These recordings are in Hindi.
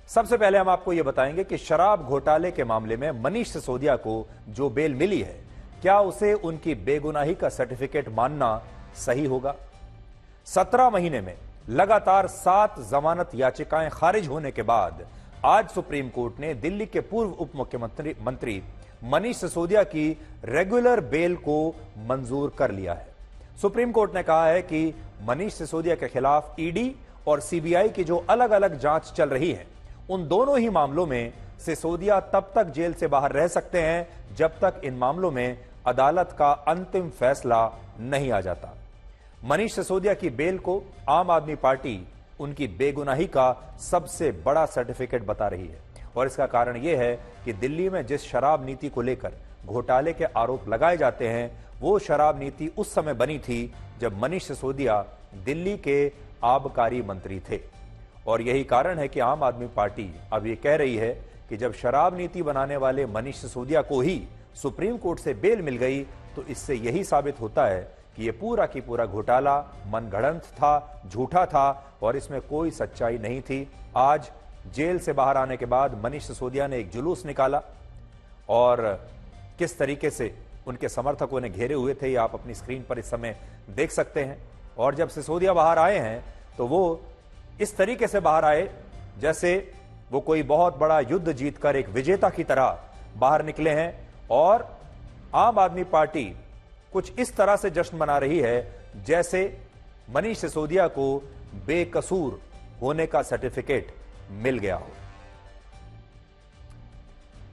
सबसे पहले हम आपको यह बताएंगे कि शराब घोटाले के मामले में मनीष सिसोदिया को जो बेल मिली है, क्या उसे उनकी बेगुनाही का सर्टिफिकेट मानना सही होगा? 17 महीने में लगातार 7 जमानत याचिकाएं खारिज होने के बाद आज सुप्रीम कोर्ट ने दिल्ली के पूर्व उप मुख्यमंत्री मनीष सिसोदिया की रेगुलर बेल को मंजूर कर लिया है। सुप्रीम कोर्ट ने कहा है कि मनीष सिसोदिया के खिलाफ ईडी और सीबीआई की जो अलग अलग जांच चल रही है, उन दोनों ही मामलों में सिसोदिया तब तक जेल से बाहर रह सकते हैं जब तक इन मामलों में अदालत का अंतिम फैसला नहीं आ जाता। मनीष सिसोदिया की बेल को आम आदमी पार्टी उनकी बेगुनाही का सबसे बड़ा सर्टिफिकेट बता रही है और इसका कारण यह है कि दिल्ली में जिस शराब नीति को लेकर घोटाले के आरोप लगाए जाते हैं, वो शराब नीति उस समय बनी थी जब मनीष सिसोदिया दिल्ली के आबकारी मंत्री थे। और यही कारण है कि आम आदमी पार्टी अब ये कह रही है कि जब शराब नीति बनाने वाले मनीष सिसोदिया को ही सुप्रीम कोर्ट से बेल मिल गई, तो इससे यही साबित होता है कि ये पूरा की पूरा घोटाला मनगढ़ंत था, झूठा था और इसमें कोई सच्चाई नहीं थी। आज जेल से बाहर आने के बाद मनीष सिसोदिया ने एक जुलूस निकाला और किस तरीके से उनके समर्थकों ने घेरे हुए थे, ये आप अपनी स्क्रीन पर इस समय देख सकते हैं। और जब सिसोदिया बाहर आए हैं तो वो इस तरीके से बाहर आए जैसे वो कोई बहुत बड़ा युद्ध जीतकर एक विजेता की तरह बाहर निकले हैं और आम आदमी पार्टी कुछ इस तरह से जश्न मना रही है जैसे मनीष सिसोदिया को बेकसूर होने का सर्टिफिकेट मिल गया हो।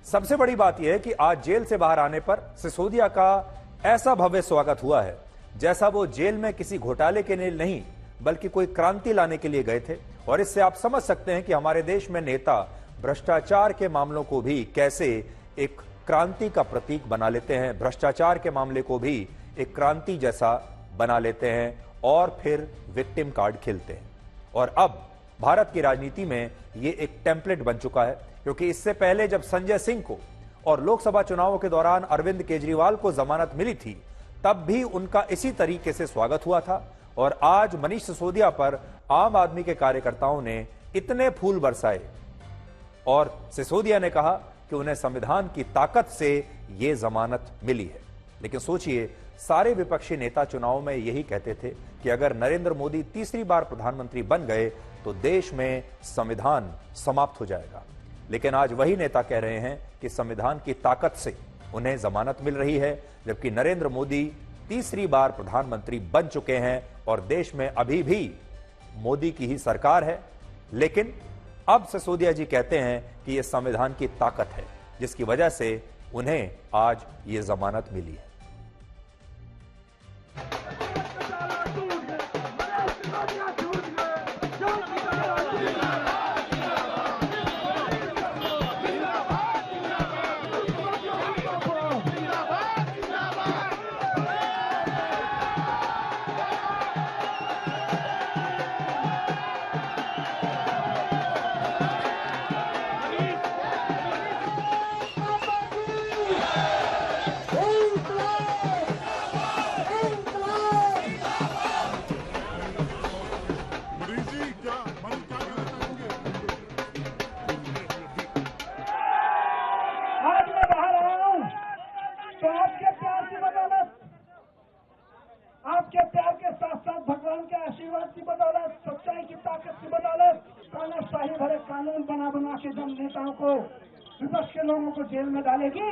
सबसे बड़ी बात यह है कि आज जेल से बाहर आने पर सिसोदिया का ऐसा भव्य स्वागत हुआ है जैसा वो जेल में किसी घोटाले के लिए नहीं बल्कि कोई क्रांति लाने के लिए गए थे। और इससे आप समझ सकते हैं कि हमारे देश में नेता भ्रष्टाचार के मामलों को भी कैसे एक क्रांति का प्रतीक बना लेते हैं, भ्रष्टाचार के मामले को भी एक क्रांति जैसा बना लेते हैं और फिर विक्टिम कार्ड खेलते हैं। और अब भारत की राजनीति में ये एक टेम्पलेट बन चुका है, क्योंकि इससे पहले जब संजय सिंह को और लोकसभा चुनावों के दौरान अरविंद केजरीवाल को जमानत मिली थी, तब भी उनका इसी तरीके से स्वागत हुआ था। और आज मनीष सिसोदिया पर आम आदमी के कार्यकर्ताओं ने इतने फूल बरसाए और सिसोदिया ने कहा कि उन्हें संविधान की ताकत से यह जमानत मिली है। लेकिन सोचिए, सारे विपक्षी नेता चुनाव में यही कहते थे कि अगर नरेंद्र मोदी तीसरी बार प्रधानमंत्री बन गए तो देश में संविधान समाप्त हो जाएगा। लेकिन आज वही नेता कह रहे हैं कि संविधान की ताकत से उन्हें जमानत मिल रही है, जबकि नरेंद्र मोदी तीसरी बार प्रधानमंत्री बन चुके हैं और देश में अभी भी मोदी की ही सरकार है। लेकिन अब सिसोदिया जी कहते हैं कि यह संविधान की ताकत है जिसकी वजह से उन्हें आज ये जमानत मिली है। आपके प्यार के साथ साथ भगवान के आशीर्वाद की बदौलत, सच्चाई की ताकत की बदौलत, तानाशाही भरे कानून बना बना के जब नेताओं को, विपक्ष के लोगों को जेल में डालेगी,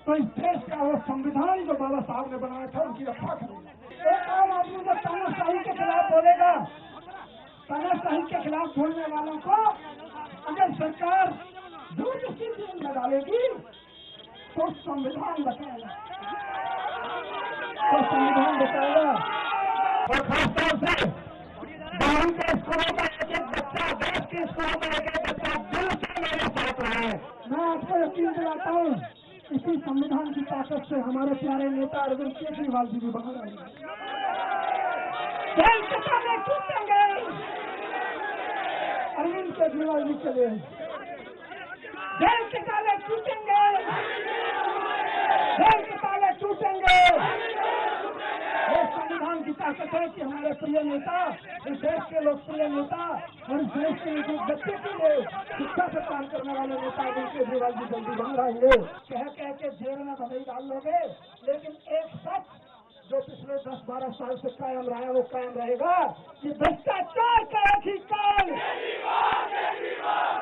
तो इस देश का वो संविधान जो बाबा साहब ने बनाया था उनकी रक्षा करेगा। एक आम आदमी जो तानाशाही के खिलाफ बोलेगा, तानाशाही के खिलाफ बोलने वालों को अगर सरकार जबरदस्ती जेल में डालेगी तो संविधान बचाएगा, तो संविधान बचाएगा। और खासतौर से बाहर के स्कूलों का एक एक बच्चा, देश के स्कूलों का एक एक बच्चा दिल से मेरे साथ रहा है। मैं आपको यकीन दिलाता हूँ, इसी संविधान की ताकत से हमारे प्यारे नेता अरविंद केजरीवाल जी भी बाहर आएंगे। जेल के ताले टूटेंगे, अरविंद केजरीवाल जी चले, जेल के ताले टूटेंगे, जेल के ताले टूटेंगे। ये संविधान की ताकत है कि हमारे प्रिय नेता, इस देश के लोकप्रिय नेता और इस देश के बच्चे के लिए शिक्षा से वाले नेता भी केजरीवाल जी जल्दी बन रहेंगे। कह के जेल में भले ही डाल लोगे, लेकिन एक सच जो पिछले 10-12 साल से कायम रहा है वो कायम रहेगा कि भ्रष्टाचार का एक ही काल,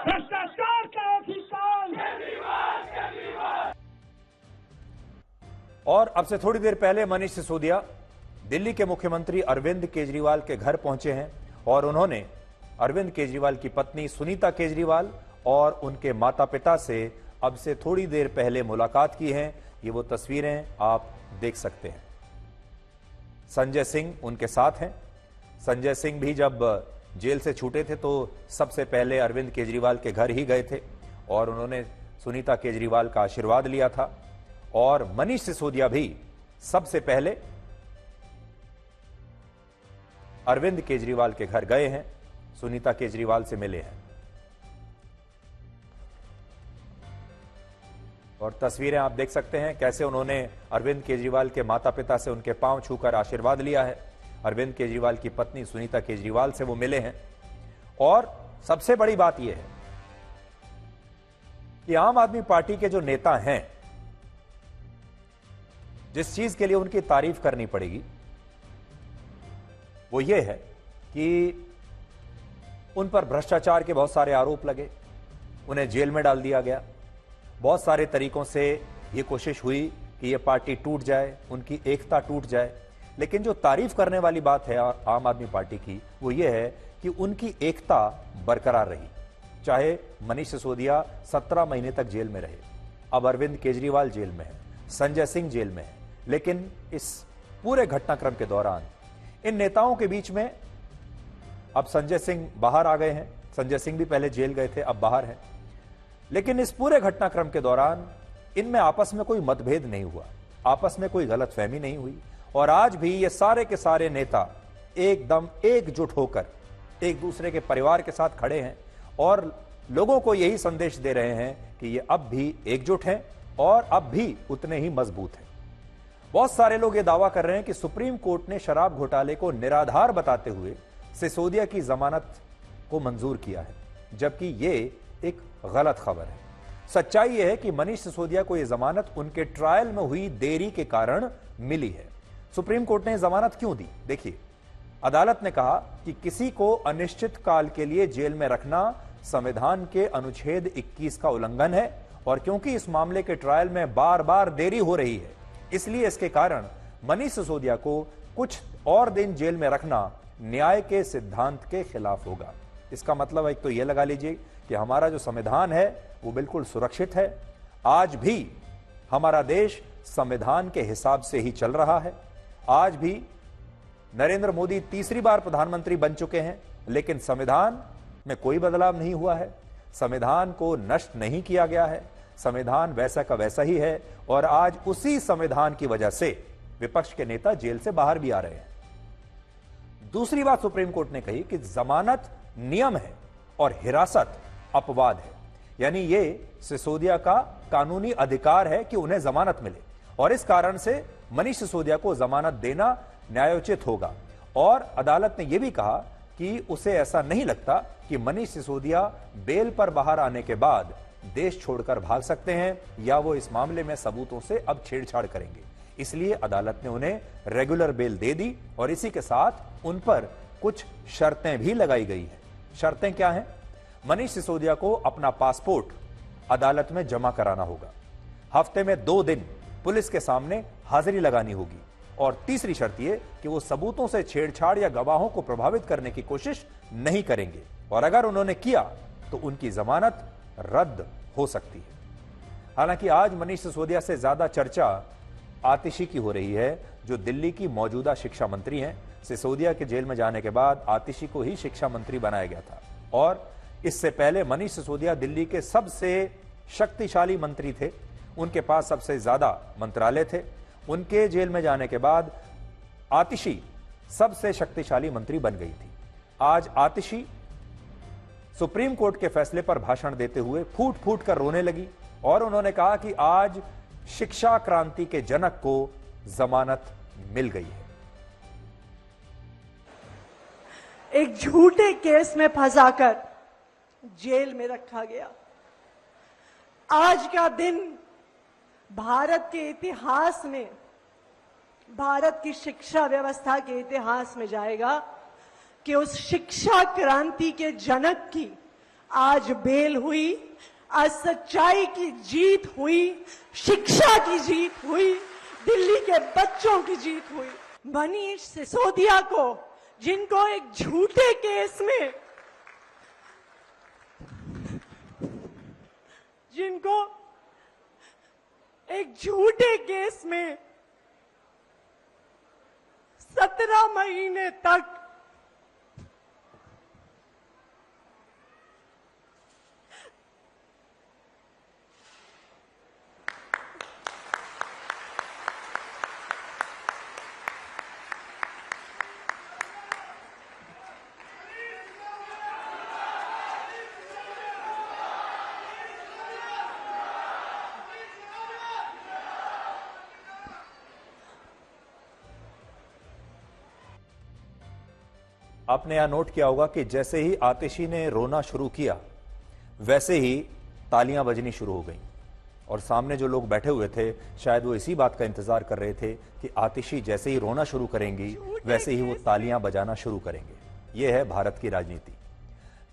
भ्रष्टाचार का एक ही काल। और अब से थोड़ी देर पहले मनीष सिसोदिया दिल्ली के मुख्यमंत्री अरविंद केजरीवाल के घर पहुंचे हैं और उन्होंने अरविंद केजरीवाल की पत्नी सुनीता केजरीवाल और उनके माता पिता से अब से थोड़ी देर पहले मुलाकात की है। ये वो तस्वीरें आप देख सकते हैं। संजय सिंह उनके साथ हैं। संजय सिंह भी जब जेल से छूटे थे तो सबसे पहले अरविंद केजरीवाल के घर ही गए थे और उन्होंने सुनीता केजरीवाल का आशीर्वाद लिया था। और मनीष सिसोदिया भी सबसे पहले अरविंद केजरीवाल के घर गए हैं, सुनीता केजरीवाल से मिले हैं। और तस्वीरें आप देख सकते हैं कैसे उन्होंने अरविंद केजरीवाल के माता पिता से उनके पांव छूकर आशीर्वाद लिया है। अरविंद केजरीवाल की पत्नी सुनीता केजरीवाल से वो मिले हैं। और सबसे बड़ी बात यह है कि आम आदमी पार्टी के जो नेता हैं, जिस चीज के लिए उनकी तारीफ करनी पड़ेगी वो ये है कि उन पर भ्रष्टाचार के बहुत सारे आरोप लगे, उन्हें जेल में डाल दिया गया। बहुत सारे तरीकों से ये कोशिश हुई कि ये पार्टी टूट जाए, उनकी एकता टूट जाए। लेकिन जो तारीफ करने वाली बात है आम आदमी पार्टी की वो ये है कि उनकी एकता बरकरार रही। चाहे मनीष सिसोदिया 17 महीने तक जेल में रहे, अब अरविंद केजरीवाल जेल में है, संजय सिंह जेल में है, लेकिन इस पूरे घटनाक्रम के दौरान इन नेताओं के बीच में अब संजय सिंह बाहर आ गए हैं। संजय सिंह भी पहले जेल गए थे, अब बाहर हैं। लेकिन इस पूरे घटनाक्रम के दौरान इनमें आपस में कोई मतभेद नहीं हुआ, आपस में कोई गलतफहमी नहीं हुई। और आज भी ये सारे के सारे नेता एकदम एकजुट होकर एक दूसरे के परिवार के साथ खड़े हैं और लोगों को यही संदेश दे रहे हैं कि ये अब भी एकजुट हैं और अब भी उतने ही मजबूत हैं। बहुत सारे लोग ये दावा कर रहे हैं कि सुप्रीम कोर्ट ने शराब घोटाले को निराधार बताते हुए सिसोदिया की जमानत को मंजूर किया है, जबकि ये एक गलत खबर है। सच्चाई यह है कि मनीष सिसोदिया को यह जमानत उनके ट्रायल में हुई देरी के कारण मिली है। सुप्रीम कोर्ट ने जमानत क्यों दी? देखिए, अदालत ने कहा कि किसी को अनिश्चित काल के लिए जेल में रखना संविधान के अनुच्छेद 21 का उल्लंघन है और क्योंकि इस मामले के ट्रायल में बार बार देरी हो रही है, इसलिए इसके कारण मनीष सिसोदिया को कुछ और दिन जेल में रखना न्याय के सिद्धांत के खिलाफ होगा। इसका मतलब एक तो यह लगा लीजिए कि हमारा जो संविधान है वो बिल्कुल सुरक्षित है। आज भी हमारा देश संविधान के हिसाब से ही चल रहा है। आज भी नरेंद्र मोदी तीसरी बार प्रधानमंत्री बन चुके हैं, लेकिन संविधान में कोई बदलाव नहीं हुआ है, संविधान को नष्ट नहीं किया गया है, संविधान वैसा का वैसा ही है। और आज उसी संविधान की वजह से विपक्ष के नेता जेल से बाहर भी आ रहे हैं। दूसरी बात सुप्रीम कोर्ट ने कही कि जमानत नियम है और हिरासत अपवाद है, यानी ये सिसोदिया का कानूनी अधिकार है कि उन्हें जमानत मिले और इस कारण से मनीष सिसोदिया को जमानत देना न्यायोचित होगा। और अदालत ने यह भी कहा कि उसे ऐसा नहीं लगता कि मनीष सिसोदिया बेल पर बाहर आने के बाद देश छोड़कर भाग सकते हैं या वो इस मामले में सबूतों से अब छेड़छाड़ करेंगे। इसलिए अदालत ने उन्हें रेगुलर बेल दे दी और इसी के साथ उन पर कुछ शर्तें भी लगाई गई हैं। शर्तें क्या हैं? मनीष सिसोदिया को अपना पासपोर्ट अदालत में जमा कराना होगा, हफ्ते में 2 दिन पुलिस के सामने हाजिरी लगानी होगी और तीसरी शर्त यह कि वो सबूतों से छेड़छाड़ या गवाहों को प्रभावित करने की कोशिश नहीं करेंगे और अगर उन्होंने किया तो उनकी जमानत रद्द हो सकती है। हालांकि आज मनीष सिसोदिया से ज्यादा चर्चा आतिशी की हो रही है, जो दिल्ली की मौजूदा शिक्षा मंत्री हैं। सिसोदिया के जेल में जाने के बाद आतिशी को ही शिक्षा मंत्री बनाया गया था और इससे पहले मनीष सिसोदिया दिल्ली के सबसे शक्तिशाली मंत्री थे, उनके पास सबसे ज्यादा मंत्रालय थे। उनके जेल में जाने के बाद आतिशी सबसे शक्तिशाली मंत्री बन गई थी। आज आतिशी सुप्रीम कोर्ट के फैसले पर भाषण देते हुए फूट फूट कर रोने लगी और उन्होंने कहा कि आज शिक्षा क्रांति के जनक को जमानत मिल गई है। एक झूठे केस में फंसाकर जेल में रखा गया, आज का दिन भारत के इतिहास में, भारत की शिक्षा व्यवस्था के इतिहास में जाएगा कि उस शिक्षा क्रांति के जनक की आज बेल हुई, आज सच्चाई की जीत हुई, शिक्षा की जीत हुई, दिल्ली के बच्चों की जीत हुई। मनीष सिसोदिया को, जिनको एक झूठे केस में, जिनको एक झूठे केस में 17 महीने तक आपने यहां नोट किया होगा कि जैसे ही आतिशी ने रोना शुरू किया वैसे ही तालियां बजनी शुरू हो गईं और सामने जो लोग बैठे हुए थे शायद वो इसी बात का इंतजार कर रहे थे कि आतिशी जैसे ही रोना शुरू करेंगी वैसे ही वो तालियां बजाना शुरू करेंगे। ये है भारत की राजनीति।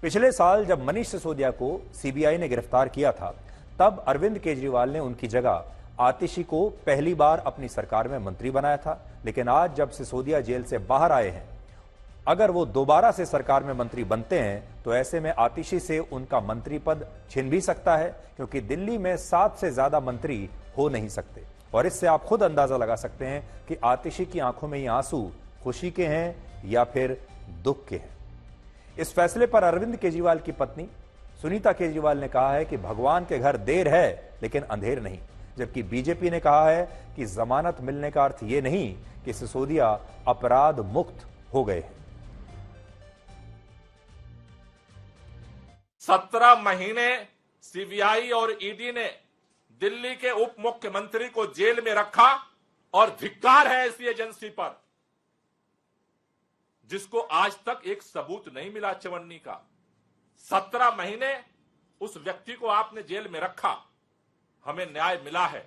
पिछले साल जब मनीष सिसोदिया को सीबीआई ने गिरफ्तार किया था तब अरविंद केजरीवाल ने उनकी जगह आतिशी को पहली बार अपनी सरकार में मंत्री बनाया था। लेकिन आज जब सिसोदिया जेल से बाहर आए हैं, अगर वो दोबारा से सरकार में मंत्री बनते हैं तो ऐसे में आतिशी से उनका मंत्री पद छिन भी सकता है, क्योंकि दिल्ली में 7 से ज्यादा मंत्री हो नहीं सकते। और इससे आप खुद अंदाजा लगा सकते हैं कि आतिशी की आंखों में ये आंसू खुशी के हैं या फिर दुख के हैं। इस फैसले पर अरविंद केजरीवाल की पत्नी सुनीता केजरीवाल ने कहा है कि भगवान के घर देर है लेकिन अंधेर नहीं, जबकि बीजेपी ने कहा है कि जमानत मिलने का अर्थ यह नहीं कि सिसोदिया अपराध मुक्त हो गए हैं। 17 महीने सीबीआई और ईडी ने दिल्ली के उप मुख्यमंत्री को जेल में रखा और धिक्कार है ऐसी एजेंसी पर जिसको आज तक एक सबूत नहीं मिला चवन्नी का। 17 महीने उस व्यक्ति को आपने जेल में रखा, हमें न्याय मिला है,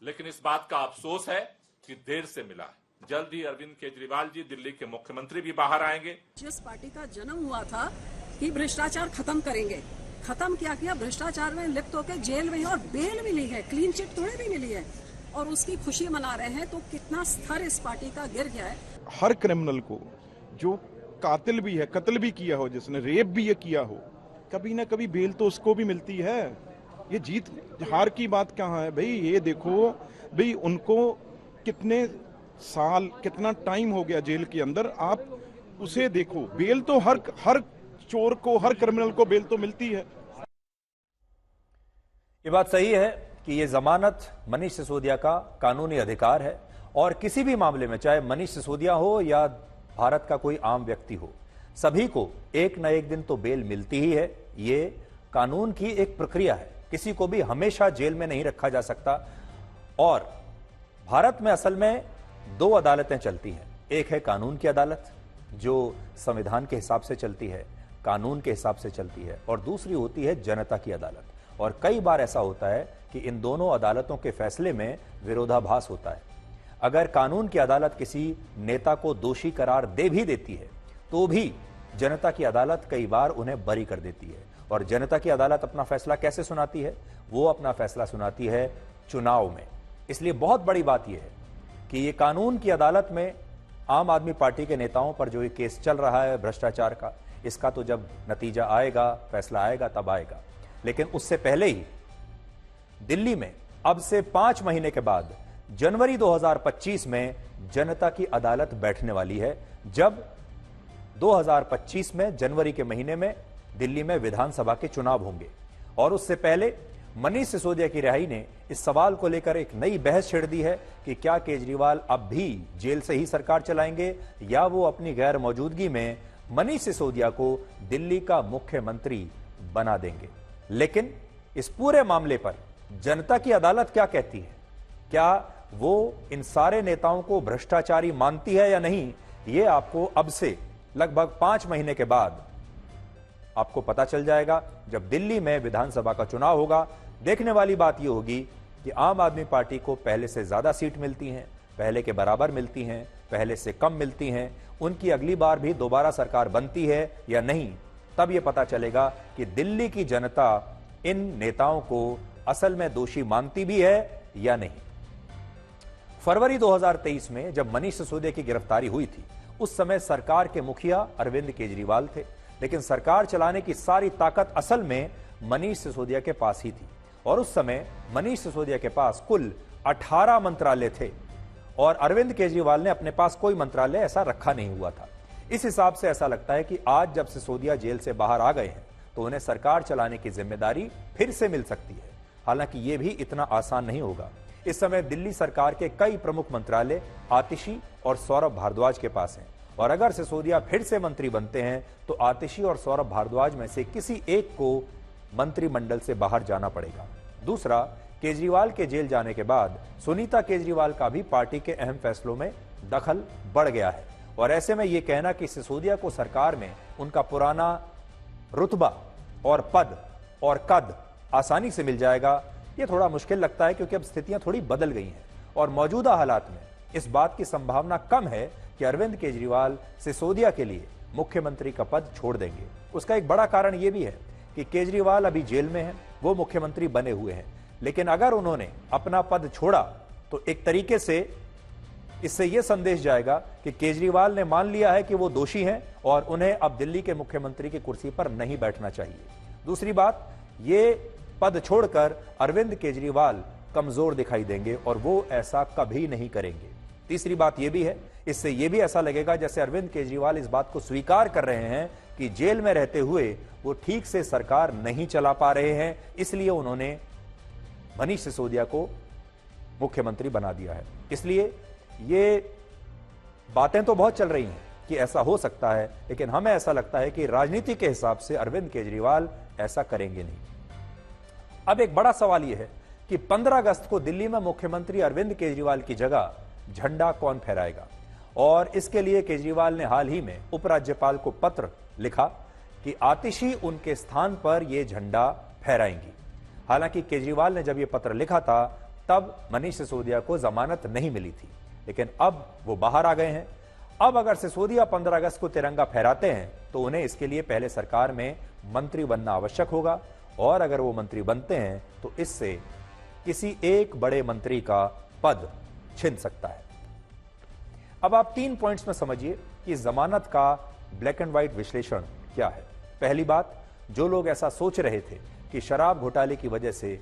लेकिन इस बात का अफसोस है कि देर से मिला है। जल्द ही अरविंद केजरीवाल जी दिल्ली के मुख्यमंत्री भी बाहर आएंगे। जिस पार्टी का जन्म हुआ था कि भ्रष्टाचार खत्म करेंगे, खत्म क्या किया, भ्रष्टाचार में लिप्त होकर जेल में है और बेल मिली है, क्लीन चिट थोड़ी भी मिली है और उसकी खुशी मना रहे हैं। तो कितना स्तर इस पार्टी का गिर गया है। हर क्रिमिनल को, जो कातिल भी है, कत्ल भी किया हो, जिसने रेप भी ये किया हो, कभी ना कभी बेल तो उसको भी मिलती है। ये जीत हार की बात कहाँ है भाई? ये देखो भाई, उनको कितने साल, कितना टाइम हो गया जेल के अंदर, आप उसे देखो। बेल तो हर चोर को, हर क्रिमिनल को बेल तो मिलती है। ये बात सही है कि ये जमानत मनीष सिसोदिया का कानूनी अधिकार है और किसी भी मामले में, चाहे मनीष सिसोदिया हो या भारत का कोई आम व्यक्ति हो, सभी को एक न एक दिन तो बेल मिलती ही है। ये कानून की एक प्रक्रिया है, किसी को भी हमेशा जेल में नहीं रखा जा सकता। और भारत में असल में 2 अदालतें चलती हैं। एक है कानून की अदालत जो संविधान के हिसाब से चलती है, कानून के हिसाब से चलती है, और दूसरी होती है जनता की अदालत। और कई बार ऐसा होता है कि इन दोनों अदालतों के फैसले में विरोधाभास होता है। अगर कानून की अदालत किसी नेता को दोषी करार दे भी देती है तो भी जनता की अदालत कई बार उन्हें बरी कर देती है। और जनता की अदालत अपना फैसला कैसे सुनाती है? वो अपना फैसला सुनाती है चुनाव में। इसलिए बहुत बड़ी बात यह है कि ये कानून की अदालत में आम आदमी पार्टी के नेताओं पर जो ये केस चल रहा है भ्रष्टाचार का, इसका तो जब नतीजा आएगा, फैसला आएगा, तब आएगा। लेकिन उससे पहले ही दिल्ली में अब से 5 महीने के बाद जनवरी 2025 में जनता की अदालत बैठने वाली है, जब 2025 में जनवरी के महीने में दिल्ली में विधानसभा के चुनाव होंगे। और उससे पहले मनीष सिसोदिया की रिहाई ने इस सवाल को लेकर एक नई बहस छेड़ दी है कि क्या केजरीवाल अब भी जेल से ही सरकार चलाएंगे या वो अपनी गैर मौजूदगी में मनीष सिसोदिया को दिल्ली का मुख्यमंत्री बना देंगे। लेकिन इस पूरे मामले पर जनता की अदालत क्या कहती है? क्या वो इन सारे नेताओं को भ्रष्टाचारी मानती है या नहीं? ये आपको अब से लगभग 5 महीने के बाद आपको पता चल जाएगा, जब दिल्ली में विधानसभा का चुनाव होगा, देखने वाली बात यह होगी कि आम आदमी पार्टी को पहले से ज्यादा सीट मिलती हैं, पहले के बराबर मिलती हैं, पहले से कम मिलती हैं, उनकी अगली बार भी दोबारा सरकार बनती है या नहीं। तब यह पता चलेगा कि दिल्ली की जनता इन नेताओं को असल में दोषी मानती भी है या नहीं। फरवरी 2023 में जब मनीष सिसोदिया की गिरफ्तारी हुई थी, उस समय सरकार के मुखिया अरविंद केजरीवाल थे, लेकिन सरकार चलाने की सारी ताकत असल में मनीष सिसोदिया के पास ही थी। और उस समय मनीष सिसोदिया के पास कुल 18 मंत्रालय थे और अरविंद केजरीवाल ने अपने पास कोई मंत्रालय ऐसा रखा नहीं हुआ था। इस हिसाब से ऐसा लगता है कि आज जब सिसोदिया जेल से बाहर आ गए हैं तो उन्हें सरकार चलाने की जिम्मेदारी फिर से मिल सकती है। हालांकि यह भी इतना आसान नहीं होगा। इस समय दिल्ली सरकार के कई प्रमुख मंत्रालय आतिशी और सौरभ भारद्वाज के पास हैं और अगर सिसोदिया फिर से मंत्री बनते हैं तो आतिशी और सौरभ भारद्वाज में से किसी एक को मंत्रिमंडल से बाहर जाना पड़ेगा। दूसरा, केजरीवाल के जेल जाने के बाद सुनीता केजरीवाल का भी पार्टी के अहम फैसलों में दखल बढ़ गया है और ऐसे में यह कहना कि सिसोदिया को सरकार में उनका पुराना रुतबा और पद और कद आसानी से मिल जाएगा, यह थोड़ा मुश्किल लगता है क्योंकि अब स्थितियां थोड़ी बदल गई हैं और मौजूदा हालात में इस बात की संभावना कम है कि अरविंद केजरीवाल सिसोदिया के लिए मुख्यमंत्री का पद छोड़ देंगे। उसका एक बड़ा कारण यह भी है कि केजरीवाल अभी जेल में हैं, वो मुख्यमंत्री बने हुए हैं, लेकिन अगर उन्होंने अपना पद छोड़ा तो एक तरीके से इससे यह संदेश जाएगा कि केजरीवाल ने मान लिया है कि वो दोषी हैं और उन्हें अब दिल्ली के मुख्यमंत्री की कुर्सी पर नहीं बैठना चाहिए। दूसरी बात, ये पद छोड़कर अरविंद केजरीवाल कमजोर दिखाई देंगे और वो ऐसा कभी नहीं करेंगे। तीसरी बात यह भी है, इससे यह भी ऐसा लगेगा जैसे अरविंद केजरीवाल इस बात को स्वीकार कर रहे हैं कि जेल में रहते हुए वो ठीक से सरकार नहीं चला पा रहे हैं, इसलिए उन्होंने मनीष सिसोदिया को मुख्यमंत्री बना दिया है। इसलिए ये बातें तो बहुत चल रही हैं कि ऐसा हो सकता है, लेकिन हमें ऐसा लगता है कि राजनीति के हिसाब से अरविंद केजरीवाल ऐसा करेंगे नहीं। अब एक बड़ा सवाल यह है कि 15 अगस्त को दिल्ली में मुख्यमंत्री अरविंद केजरीवाल की जगह झंडा कौन फहराएगा और इसके लिए केजरीवाल ने हाल ही में उपराज्यपाल को पत्र लिखा कि आतिशी उनके स्थान पर यह झंडा फहराएंगी। हालांकि केजरीवाल ने जब यह पत्र लिखा था तब मनीष सिसोदिया को जमानत नहीं मिली थी, लेकिन अब वो बाहर आ गए हैं। अब अगर सिसोदिया 15 अगस्त को तिरंगा फहराते हैं तो उन्हें इसके लिए पहले सरकार में मंत्री बनना आवश्यक होगा और अगर वो मंत्री बनते हैं तो इससे किसी एक बड़े मंत्री का पद छिन सकता है। अब आप 3 पॉइंट्स में समझिए कि जमानत का ब्लैक एंड व्हाइट विश्लेषण क्या है। पहली बात, जो लोग ऐसा सोच रहे थे कि शराब घोटाले की वजह से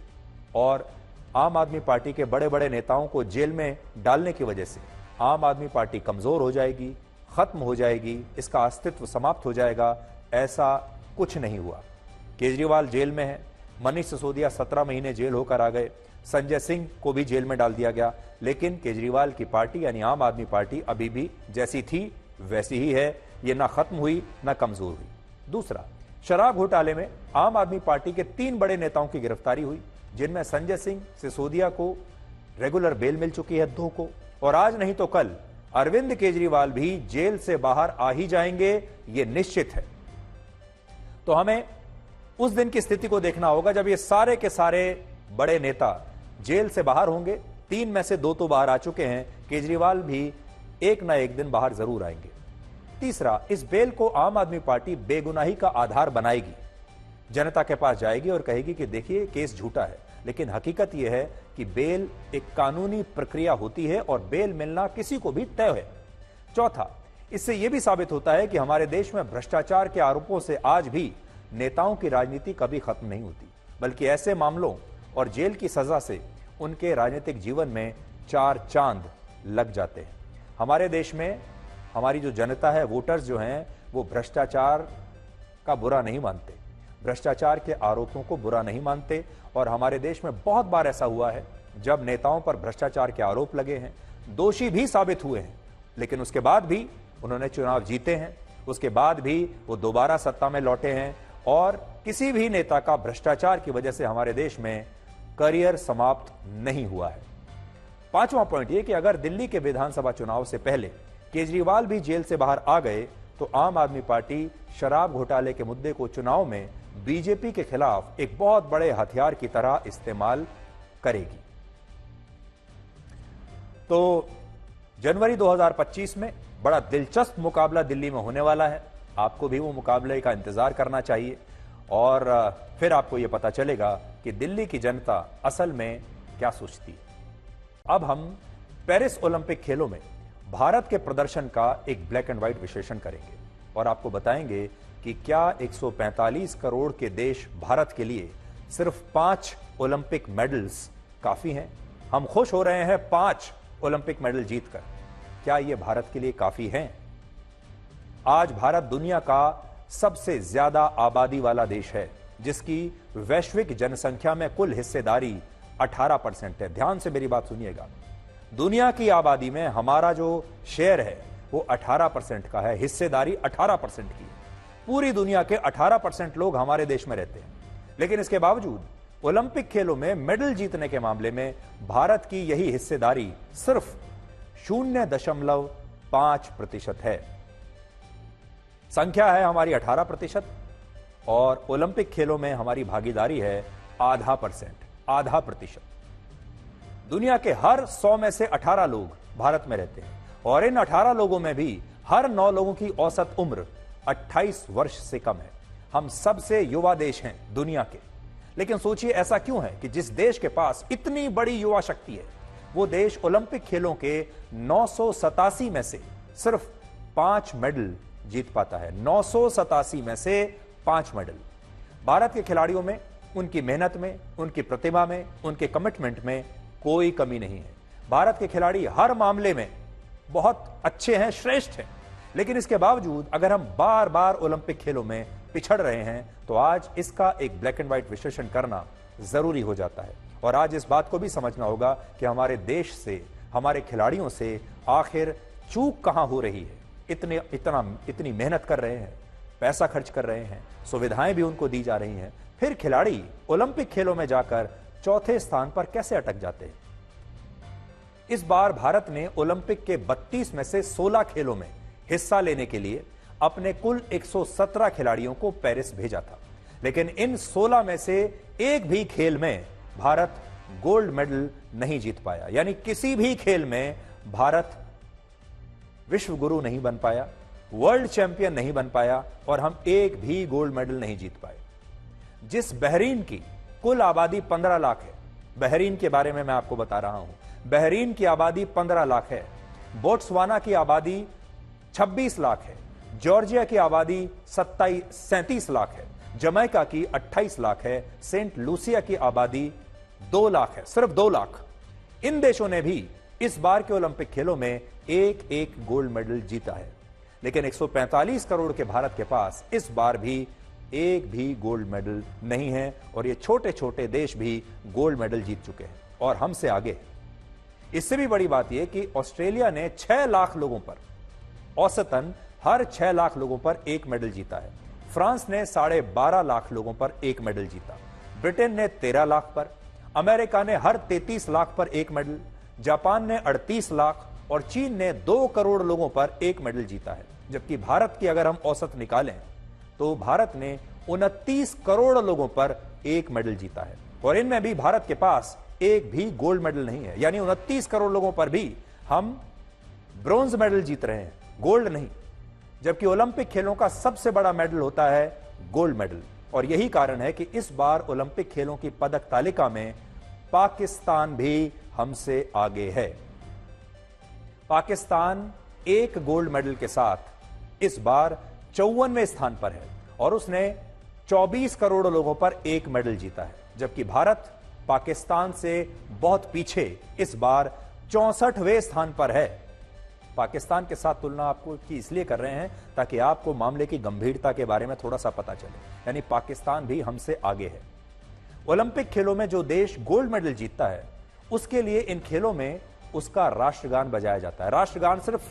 और आम आदमी पार्टी के बड़े बड़े नेताओं को जेल में डालने की वजह से आम आदमी पार्टी कमजोर हो जाएगी, खत्म हो जाएगी, इसका अस्तित्व समाप्त हो जाएगा, ऐसा कुछ नहीं हुआ। केजरीवाल जेल में है, मनीष सिसोदिया 17 महीने जेल होकर आ गए, संजय सिंह को भी जेल में डाल दिया गया, लेकिन केजरीवाल की पार्टी यानी आम आदमी पार्टी अभी भी जैसी थी वैसी ही है, ये ना खत्म हुई ना कमजोर हुई। दूसरा, शराब घोटाले में आम आदमी पार्टी के 3 बड़े नेताओं की गिरफ्तारी हुई, जिनमें संजय सिंह, सिसोदिया को रेगुलर बेल मिल चुकी है 2 को, और आज नहीं तो कल अरविंद केजरीवाल भी जेल से बाहर आ ही जाएंगे, ये निश्चित है। तो हमें उस दिन की स्थिति को देखना होगा जब ये सारे के सारे बड़े नेता जेल से बाहर होंगे। 3 में से 2 तो बाहर आ चुके हैं, केजरीवाल भी एक ना एक दिन बाहर जरूर आएंगे। तीसरा, इस बेल को आम आदमी पार्टी बेगुनाही का आधार बनाएगी, जनता के पास जाएगी और कहेगी कि देखिए केस झूठा है, लेकिन हकीकत यह है कि बेल एक कानूनी प्रक्रिया होती है और बेल मिलना किसी को भी तय है। चौथा, इससे यह भी साबित होता है कि हमारे देश में भ्रष्टाचार के आरोपों से आज भी नेताओं की राजनीति कभी खत्म नहीं होती, बल्कि ऐसे मामलों और जेल की सजा से उनके राजनीतिक जीवन में 4 चांद लग जाते हैं। हमारे देश में हमारी जो जनता है, वोटर्स जो हैं, वो भ्रष्टाचार का बुरा नहीं मानते, भ्रष्टाचार के आरोपों को बुरा नहीं मानते। और हमारे देश में बहुत बार ऐसा हुआ है जब नेताओं पर भ्रष्टाचार के आरोप लगे हैं, दोषी भी साबित हुए हैं, लेकिन उसके बाद भी उन्होंने चुनाव जीते हैं, उसके बाद भी वो दोबारा सत्ता में लौटे हैं और किसी भी नेता का भ्रष्टाचार की वजह से हमारे देश में करियर समाप्त नहीं हुआ है। 5वां पॉइंट ये कि अगर दिल्ली के विधानसभा चुनाव से पहले केजरीवाल भी जेल से बाहर आ गए तो आम आदमी पार्टी शराब घोटाले के मुद्दे को चुनाव में बीजेपी के खिलाफ एक बहुत बड़े हथियार की तरह इस्तेमाल करेगी। तो जनवरी 2025 में बड़ा दिलचस्प मुकाबला दिल्ली में होने वाला है। आपको भी वो मुकाबले का इंतजार करना चाहिए और फिर आपको यह पता चलेगा कि दिल्ली की जनता असल में क्या सोचती है। अब हम पेरिस ओलंपिक खेलों में भारत के प्रदर्शन का एक ब्लैक एंड व्हाइट विश्लेषण करेंगे और आपको बताएंगे कि क्या 145 करोड़ के देश भारत के लिए सिर्फ 5 ओलंपिक मेडल्स काफी हैं। हम खुश हो रहे हैं 5 ओलंपिक मेडल जीतकर, क्या यह भारत के लिए काफी हैं? आज भारत दुनिया का सबसे ज्यादा आबादी वाला देश है, जिसकी वैश्विक जनसंख्या में कुल हिस्सेदारी 18% है। ध्यान से मेरी बात सुनिएगा, दुनिया की आबादी में हमारा जो शेयर है वो 18% का है, हिस्सेदारी 18% की है। पूरी दुनिया के 18% लोग हमारे देश में रहते हैं, लेकिन इसके बावजूद ओलंपिक खेलों में मेडल जीतने के मामले में भारत की यही हिस्सेदारी सिर्फ 0.5% है। संख्या है हमारी 18% और ओलंपिक खेलों में हमारी भागीदारी है आधा प्रतिशत। दुनिया के हर 100 में से 18 लोग भारत में रहते हैं और इन 18 लोगों में भी हर 9 लोगों की औसत उम्र 28 वर्ष से कम है। हम सबसे युवा देश हैं दुनिया के, लेकिन सोचिए ऐसा क्यों है कि जिस देश के पास इतनी बड़ी युवा शक्ति है, वो देश ओलंपिक खेलों के 987 में से सिर्फ 5 मेडल जीत पाता है। 987 में से 5 मेडल। भारत के खिलाड़ियों में, उनकी मेहनत में, उनकी प्रतिभा में, उनके कमिटमेंट में कोई कमी नहीं है। भारत के खिलाड़ी हर मामले में बहुत अच्छे हैं, श्रेष्ठ हैं, लेकिन इसके बावजूद अगर हम बार बार ओलंपिक खेलों में पिछड़ रहे हैं तो आज इसका एक ब्लैक एंड व्हाइट विश्लेषण करना जरूरी हो जाता है। और आज इस बात को भी समझना होगा कि हमारे देश से, हमारे खिलाड़ियों से आखिर चूक कहां हो रही है। इतनी मेहनत कर रहे हैं, पैसा खर्च कर रहे हैं, सुविधाएं भी उनको दी जा रही हैं, फिर खिलाड़ी ओलंपिक खेलों में जाकर चौथे स्थान पर कैसे अटक जाते हैं। इस बार भारत ने ओलंपिक के 32 में से 16 खेलों में हिस्सा लेने के लिए अपने कुल 117 खिलाड़ियों को पेरिस भेजा था, लेकिन इन 16 में से एक भी खेल में भारत गोल्ड मेडल नहीं जीत पाया। यानी किसी भी खेल में भारत विश्व गुरु नहीं बन पाया, वर्ल्ड चैंपियन नहीं बन पाया और हम एक भी गोल्ड मेडल नहीं जीत पाए। जिस बहरीन की कुल आबादी 15 लाख है, बहरीन के बारे में मैं आपको बता रहा हूं, बहरीन की आबादी 15 लाख है, बोट्सवाना की आबादी 26 लाख है, जॉर्जिया की आबादी 37 लाख है, जमैका की 28 लाख है, सेंट लूसिया की आबादी 2 लाख है, सिर्फ 2 लाख। इन देशों ने भी इस बार के ओलंपिक खेलों में एक गोल्ड मेडल जीता है, लेकिन 145 करोड़ के भारत के पास इस बार भी एक भी गोल्ड मेडल नहीं है और ये छोटे छोटे देश भी गोल्ड मेडल जीत चुके हैं और हमसे आगे। इससे भी बड़ी बात यह कि ऑस्ट्रेलिया ने 6 लाख लोगों पर, औसतन हर 6 लाख लोगों पर एक मेडल जीता है। फ्रांस ने 12.5 लाख लोगों पर एक मेडल जीता, ब्रिटेन ने 13 लाख पर, अमेरिका ने हर 33 लाख पर एक मेडल, जापान ने 38 लाख और चीन ने 2 करोड़ लोगों पर एक मेडल जीता है। जबकि भारत की अगर हम औसत निकालें तो भारत ने 29 करोड़ लोगों पर एक मेडल जीता है और इनमें भी भारत के पास एक भी गोल्ड मेडल नहीं है। यानी 29 करोड़ लोगों पर भी हम ब्रॉन्ज मेडल जीत रहे हैं, गोल्ड नहीं। जबकि ओलंपिक खेलों का सबसे बड़ा मेडल होता है गोल्ड मेडल और यही कारण है कि इस बार ओलंपिक खेलों की पदक तालिका में पाकिस्तान भी हमसे आगे है। पाकिस्तान एक गोल्ड मेडल के साथ इस बार 54वें स्थान पर है और उसने 24 करोड़ लोगों पर एक मेडल जीता है, जबकि भारत पाकिस्तान से बहुत पीछे इस बार 64वें स्थान पर है। पाकिस्तान के साथ तुलना आपको की इसलिए कर रहे हैं ताकि आपको मामले की गंभीरता के बारे में थोड़ा सा पता चले। यानी पाकिस्तान भी हमसे आगे है। ओलंपिक खेलों में जो देश गोल्ड मेडल जीतता है उसके लिए इन खेलों में उसका राष्ट्रगान बजाया जाता है। राष्ट्रगान सिर्फ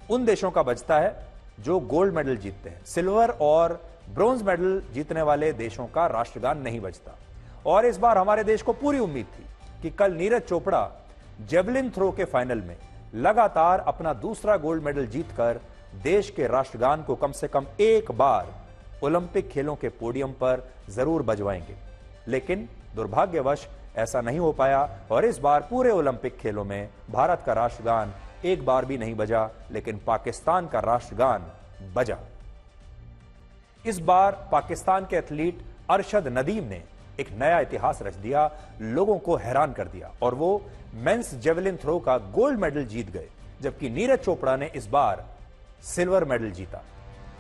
उन देशों का बजता है जो गोल्ड मेडल जीतते हैं। सिल्वर और ब्रॉन्ज मेडल जीतने वाले देशों का राष्ट्रगान नहीं बजता। और इस बार हमारे देश को पूरी उम्मीद थी कि कल नीरज चोपड़ा जेवलिन थ्रो के फाइनल में लगातार अपना दूसरा गोल्ड मेडल जीतकर देश के राष्ट्रगान को कम से कम एक बार ओलंपिक खेलों के पोडियम पर जरूर बजवाएंगे, लेकिन दुर्भाग्यवश ऐसा नहीं हो पाया और इस बार पूरे ओलंपिक खेलों में भारत का राष्ट्रगान एक बार भी नहीं बजा, लेकिन पाकिस्तान का राष्ट्रगान बजा। इस बार पाकिस्तान के एथलीट अरशद नदीम ने एक नया इतिहास रच दिया, लोगों को हैरान कर दिया और वो मेंस जेवलिन थ्रो का गोल्ड मेडल जीत गए, जबकि नीरज चोपड़ा ने इस बार सिल्वर मेडल जीता।